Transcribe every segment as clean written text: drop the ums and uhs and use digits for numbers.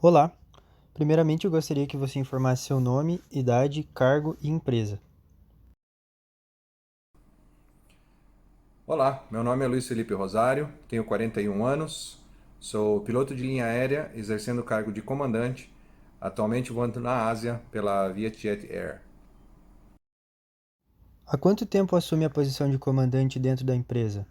Olá! Primeiramente, eu gostaria que você informasse seu nome, idade, cargo e empresa. Olá, meu nome é Luiz Felipe Rosário, tenho 41 anos, sou piloto de linha aérea, exercendo o cargo de comandante, atualmente voando na Ásia pela Vietjet Air. Há quanto tempo assume a posição de comandante dentro da empresa?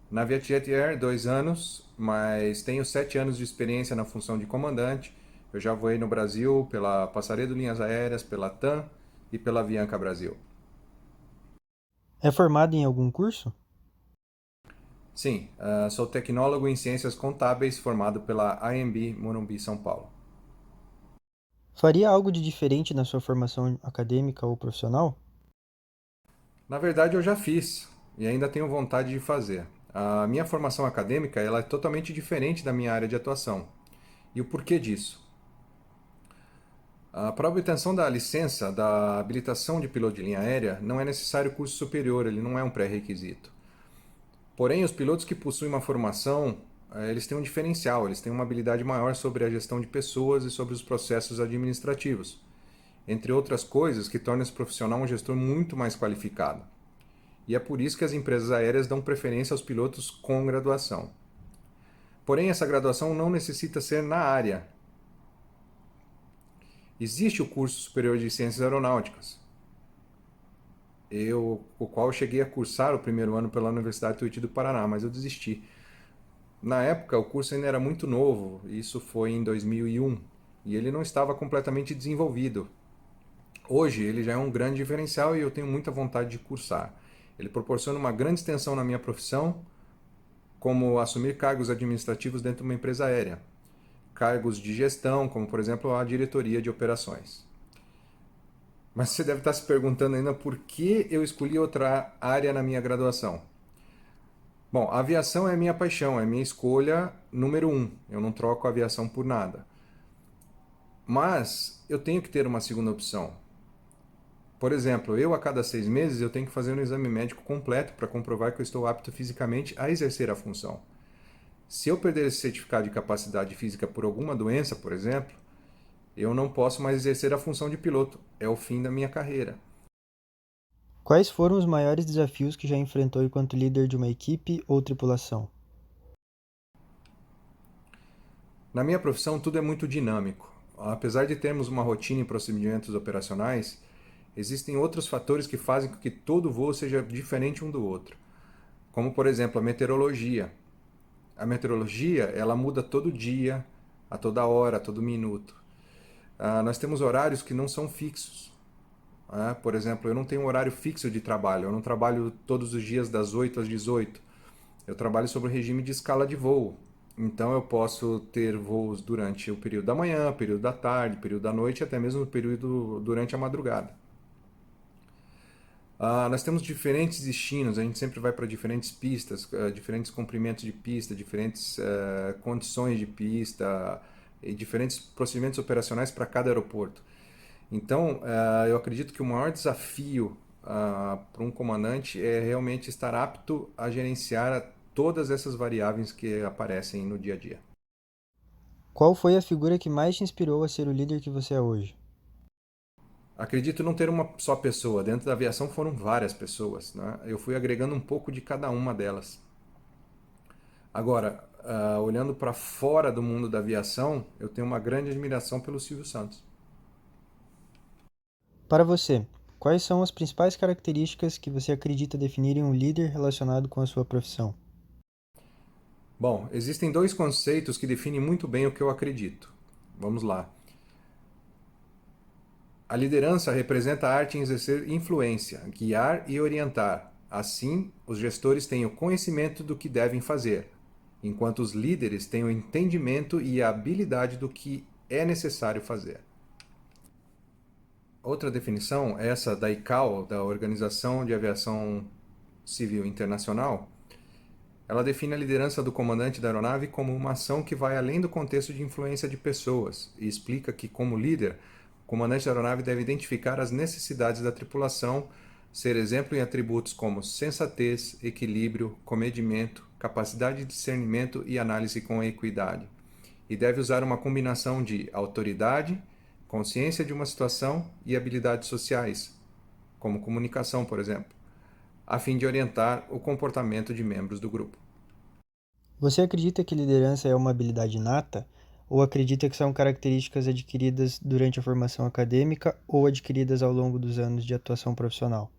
Na Vietjet Air, 2 anos, mas tenho 7 anos de experiência na função de comandante. Eu já voei no Brasil pela Passaredo Linhas Aéreas, pela TAM e pela Avianca Brasil. É formado em algum curso? Sim, sou tecnólogo em ciências contábeis formado pela IMB Morumbi, São Paulo. Faria algo de diferente na sua formação acadêmica ou profissional? Na verdade, eu já fiz e ainda tenho vontade de fazer. A minha formação acadêmica ela é totalmente diferente da minha área de atuação. E o porquê disso? Para a obtenção da licença da habilitação de piloto de linha aérea, não é necessário curso superior, ele não é um pré-requisito. Porém, os pilotos que possuem uma formação, eles têm um diferencial, eles têm uma habilidade maior sobre a gestão de pessoas e sobre os processos administrativos, entre outras coisas que tornam esse profissional um gestor muito mais qualificado. E é por isso que as empresas aéreas dão preferência aos pilotos com graduação. Porém, essa graduação não necessita ser na área. Existe o curso superior de ciências aeronáuticas, o qual cheguei a cursar o primeiro ano pela Universidade Tuiuti do Paraná, mas eu desisti. Na época, o curso ainda era muito novo, isso foi em 2001, e ele não estava completamente desenvolvido. Hoje, ele já é um grande diferencial e eu tenho muita vontade de cursar. Ele proporciona uma grande extensão na minha profissão, como assumir cargos administrativos dentro de uma empresa aérea, cargos de gestão, como por exemplo a diretoria de operações. Mas você deve estar se perguntando ainda por que eu escolhi outra área na minha graduação. Bom, a aviação é minha paixão, é minha escolha número um. Eu não troco a aviação por nada. Mas eu tenho que ter uma segunda opção. Por exemplo, eu a cada 6 meses eu tenho que fazer um exame médico completo para comprovar que eu estou apto fisicamente a exercer a função. Se eu perder esse certificado de capacidade física por alguma doença, por exemplo, eu não posso mais exercer a função de piloto. É o fim da minha carreira. Quais foram os maiores desafios que já enfrentou enquanto líder de uma equipe ou tripulação? Na minha profissão, tudo é muito dinâmico. Apesar de termos uma rotina e procedimentos operacionais, existem outros fatores que fazem com que todo voo seja diferente um do outro. Como, por exemplo, a meteorologia. A meteorologia, ela muda todo dia, a toda hora, a todo minuto. Nós temos horários que não são fixos. Por exemplo, eu não tenho um horário fixo de trabalho. Eu não trabalho todos os dias das 8 às 18. Eu trabalho sobre o regime de escala de voo. Então eu posso ter voos durante o período da manhã, período da tarde, período da noite e até mesmo o período durante a madrugada. Nós temos diferentes destinos, a gente sempre vai para diferentes pistas, diferentes comprimentos de pista, diferentes condições de pista e diferentes procedimentos operacionais para cada aeroporto. Então, eu acredito que o maior desafio para um comandante é realmente estar apto a gerenciar todas essas variáveis que aparecem no dia a dia. Qual foi a figura que mais te inspirou a ser o líder que você é hoje? Acredito não ter uma só pessoa. Dentro da aviação foram várias pessoas, né? Eu fui agregando um pouco de cada uma delas. Agora, olhando para fora do mundo da aviação, eu tenho uma grande admiração pelo Silvio Santos. Para você, quais são as principais características que você acredita definirem um líder relacionado com a sua profissão? Bom, existem dois conceitos que definem muito bem o que eu acredito. Vamos lá. A liderança representa a arte em exercer influência, guiar e orientar. Assim, os gestores têm o conhecimento do que devem fazer, enquanto os líderes têm o entendimento e a habilidade do que é necessário fazer. Outra definição, essa da ICAO, da Organização de Aviação Civil Internacional, ela define a liderança do comandante da aeronave como uma ação que vai além do contexto de influência de pessoas e explica que, como líder, o comandante da aeronave deve identificar as necessidades da tripulação, ser exemplo em atributos como sensatez, equilíbrio, comedimento, capacidade de discernimento e análise com equidade. e deve usar uma combinação de autoridade, consciência de uma situação e habilidades sociais, como comunicação, por exemplo, a fim de orientar o comportamento de membros do grupo. Você acredita que liderança é uma habilidade inata? Ou acredita que são características adquiridas durante a formação acadêmica ou adquiridas ao longo dos anos de atuação profissional?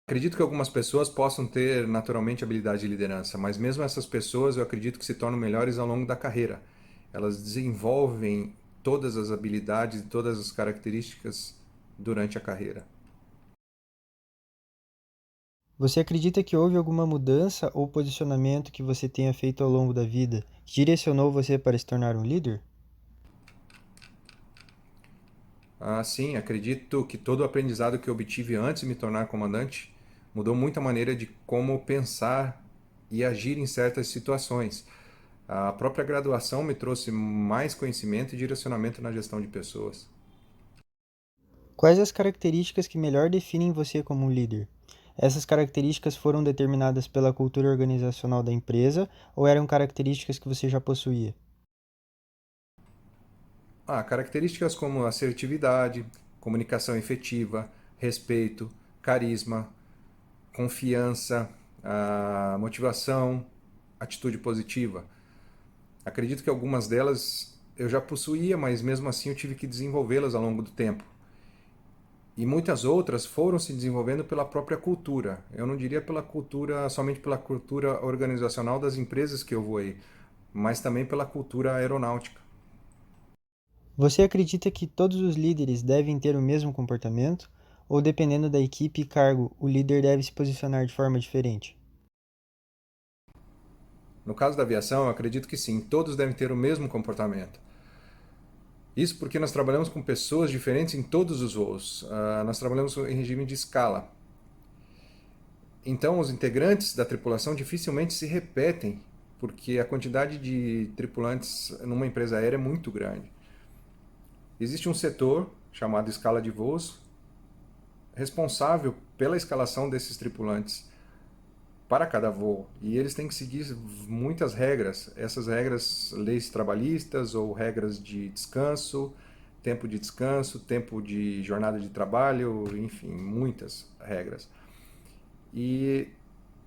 Acredito que algumas pessoas possam ter naturalmente habilidade de liderança, mas mesmo essas pessoas eu acredito que se tornam melhores ao longo da carreira. Elas desenvolvem todas as habilidades e todas as características durante a carreira. Você acredita que houve alguma mudança ou posicionamento que você tenha feito ao longo da vida que direcionou você para se tornar um líder? Sim, acredito que todo o aprendizado que eu obtive antes de me tornar comandante mudou muito a maneira de como pensar e agir em certas situações. A própria graduação me trouxe mais conhecimento e direcionamento na gestão de pessoas. Quais as características que melhor definem você como um líder? Essas características foram determinadas pela cultura organizacional da empresa ou eram características que você já possuía? Características como assertividade, comunicação efetiva, respeito, carisma, confiança, motivação, atitude positiva. Acredito que algumas delas eu já possuía, mas mesmo assim eu tive que desenvolvê-las ao longo do tempo. E muitas outras foram se desenvolvendo pela própria cultura. Eu não diria pela cultura, somente pela cultura organizacional das empresas que eu voei, mas também pela cultura aeronáutica. Você acredita que todos os líderes devem ter o mesmo comportamento? Ou dependendo da equipe e cargo, o líder deve se posicionar de forma diferente? No caso da aviação, eu acredito que sim, todos devem ter o mesmo comportamento. Isso porque nós trabalhamos com pessoas diferentes em todos os voos. Nós trabalhamos em regime de escala. Então, os integrantes da tripulação dificilmente se repetem, porque a quantidade de tripulantes numa empresa aérea é muito grande. Existe um setor chamado escala de voos responsável pela escalação desses tripulantes para cada voo. E eles têm que seguir muitas regras. Essas regras, leis trabalhistas ou regras de descanso, tempo de jornada de trabalho, enfim, muitas regras. E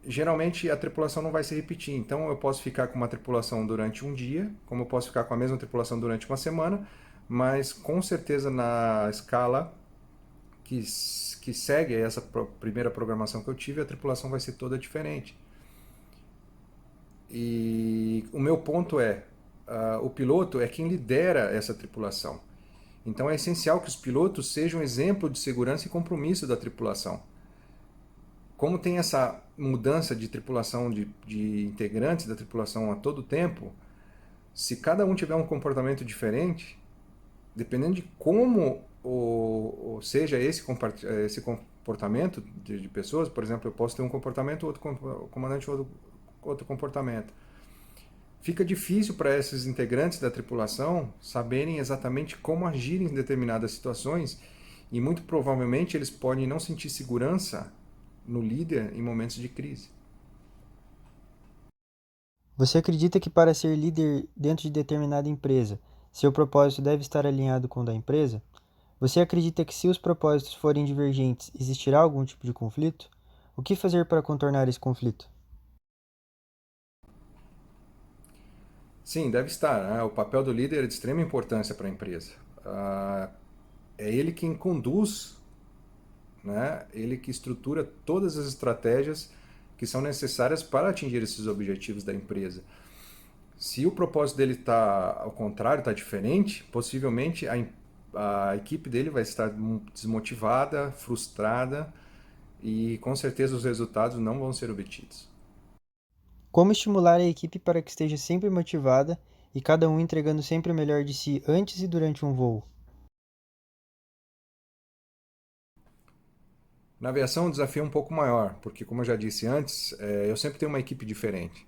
geralmente a tripulação não vai se repetir. Então eu posso ficar com uma tripulação durante um dia, como eu posso ficar com a mesma tripulação durante uma semana, mas com certeza na escala que segue essa primeira programação que eu tive, a tripulação vai ser toda diferente. E o meu ponto é, o piloto é quem lidera essa tripulação. Então é essencial que os pilotos sejam exemplo de segurança e compromisso da tripulação. Como tem essa mudança de tripulação, de integrantes da tripulação a todo tempo, se cada um tiver um comportamento diferente, dependendo de como seja esse comportamento de pessoas, por exemplo, eu posso ter um comportamento, outro comandante outro comportamento. Fica difícil para esses integrantes da tripulação saberem exatamente como agir em determinadas situações e muito provavelmente eles podem não sentir segurança no líder em momentos de crise. Você acredita que para ser líder dentro de determinada empresa, seu propósito deve estar alinhado com o da empresa? Você acredita que se os propósitos forem divergentes, existirá algum tipo de conflito? O que fazer para contornar esse conflito? Sim, deve estar, né? O papel do líder é de extrema importância para a empresa. É ele quem conduz, né? Ele que estrutura todas as estratégias que são necessárias para atingir esses objetivos da empresa. Se o propósito dele está ao contrário, está diferente, possivelmente a equipe dele vai estar desmotivada, frustrada e com certeza os resultados não vão ser obtidos. Como estimular a equipe para que esteja sempre motivada e cada um entregando sempre o melhor de si antes e durante um voo? Na aviação o desafio é um pouco maior, porque como eu já disse antes, eu sempre tenho uma equipe diferente.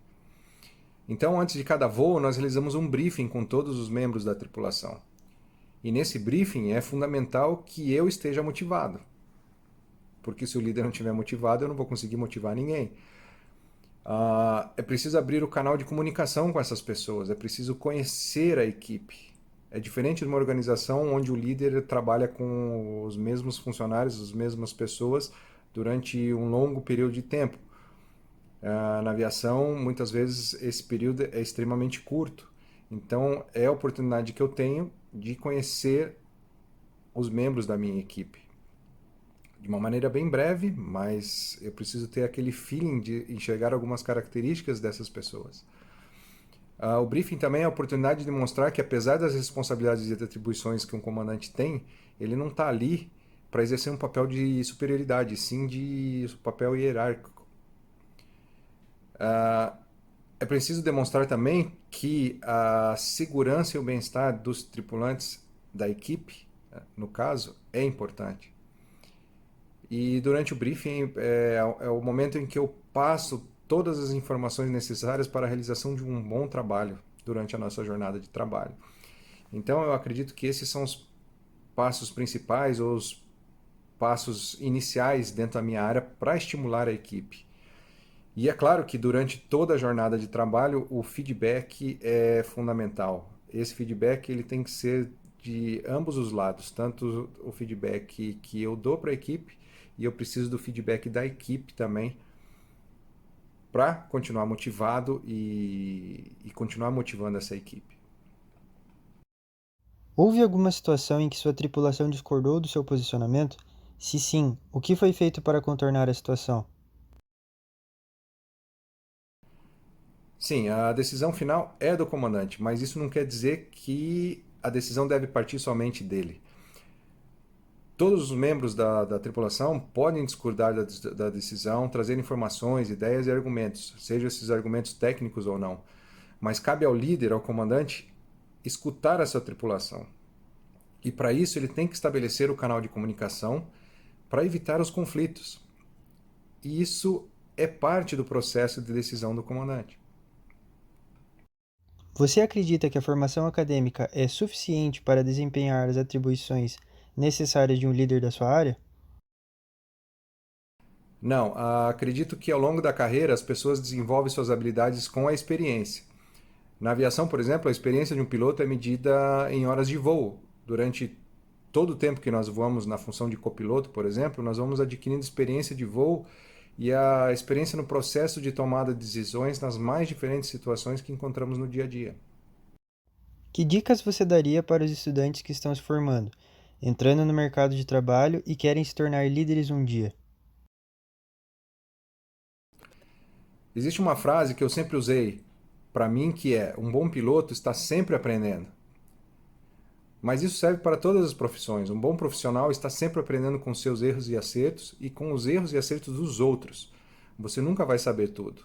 Então, antes de cada voo, nós realizamos um briefing com todos os membros da tripulação. E nesse briefing é fundamental que eu esteja motivado, porque se o líder não estiver motivado, eu não vou conseguir motivar ninguém. É preciso abrir o canal de comunicação com essas pessoas, é preciso conhecer a equipe. É diferente de uma organização onde o líder trabalha com os mesmos funcionários, as mesmas pessoas, durante um longo período de tempo. Na aviação, muitas vezes, esse período é extremamente curto. Então, é a oportunidade que eu tenho de conhecer os membros da minha equipe. De uma maneira bem breve, mas eu preciso ter aquele feeling de enxergar algumas características dessas pessoas. O briefing também é a oportunidade de mostrar que, apesar das responsabilidades e atribuições que um comandante tem, ele não está ali para exercer um papel de superioridade, sim de papel hierárquico. É preciso demonstrar também que a segurança e o bem-estar dos tripulantes da equipe, no caso, é importante. E durante o briefing é o momento em que eu passo todas as informações necessárias para a realização de um bom trabalho durante a nossa jornada de trabalho. Então eu acredito que esses são os passos principais ou os passos iniciais dentro da minha área para estimular a equipe. E é claro que durante toda a jornada de trabalho o feedback é fundamental. Esse feedback ele tem que ser de ambos os lados, tanto o feedback que eu dou para a equipe e eu preciso do feedback da equipe também para continuar motivado e continuar motivando essa equipe. Houve alguma situação em que sua tripulação discordou do seu posicionamento? Se sim, o que foi feito para contornar a situação? Sim, a decisão final é do comandante, mas isso não quer dizer que a decisão deve partir somente dele. Todos os membros da tripulação podem discordar da decisão, trazer informações, ideias e argumentos, sejam esses argumentos técnicos ou não. Mas cabe ao líder, ao comandante, escutar essa tripulação. E para isso ele tem que estabelecer o canal de comunicação para evitar os conflitos. E isso é parte do processo de decisão do comandante. Você acredita que a formação acadêmica é suficiente para desempenhar as atribuições necessárias de um líder da sua área? Não, acredito que ao longo da carreira as pessoas desenvolvem suas habilidades com a experiência. Na aviação, por exemplo, a experiência de um piloto é medida em horas de voo. Durante todo o tempo que nós voamos na função de copiloto, por exemplo, nós vamos adquirindo experiência de voo e a experiência no processo de tomada de decisões nas mais diferentes situações que encontramos no dia a dia. Que dicas você daria para os estudantes que estão se formando, entrando no mercado de trabalho e querem se tornar líderes um dia? Existe uma frase que eu sempre usei para mim que é: um bom piloto está sempre aprendendo. Mas isso serve para todas as profissões. Um bom profissional está sempre aprendendo com seus erros e acertos e com os erros e acertos dos outros. Você nunca vai saber tudo.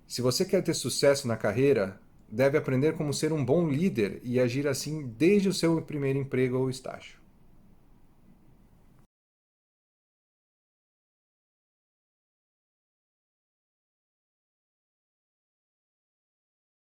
Se você quer ter sucesso na carreira, deve aprender como ser um bom líder e agir assim desde o seu primeiro emprego ou estágio.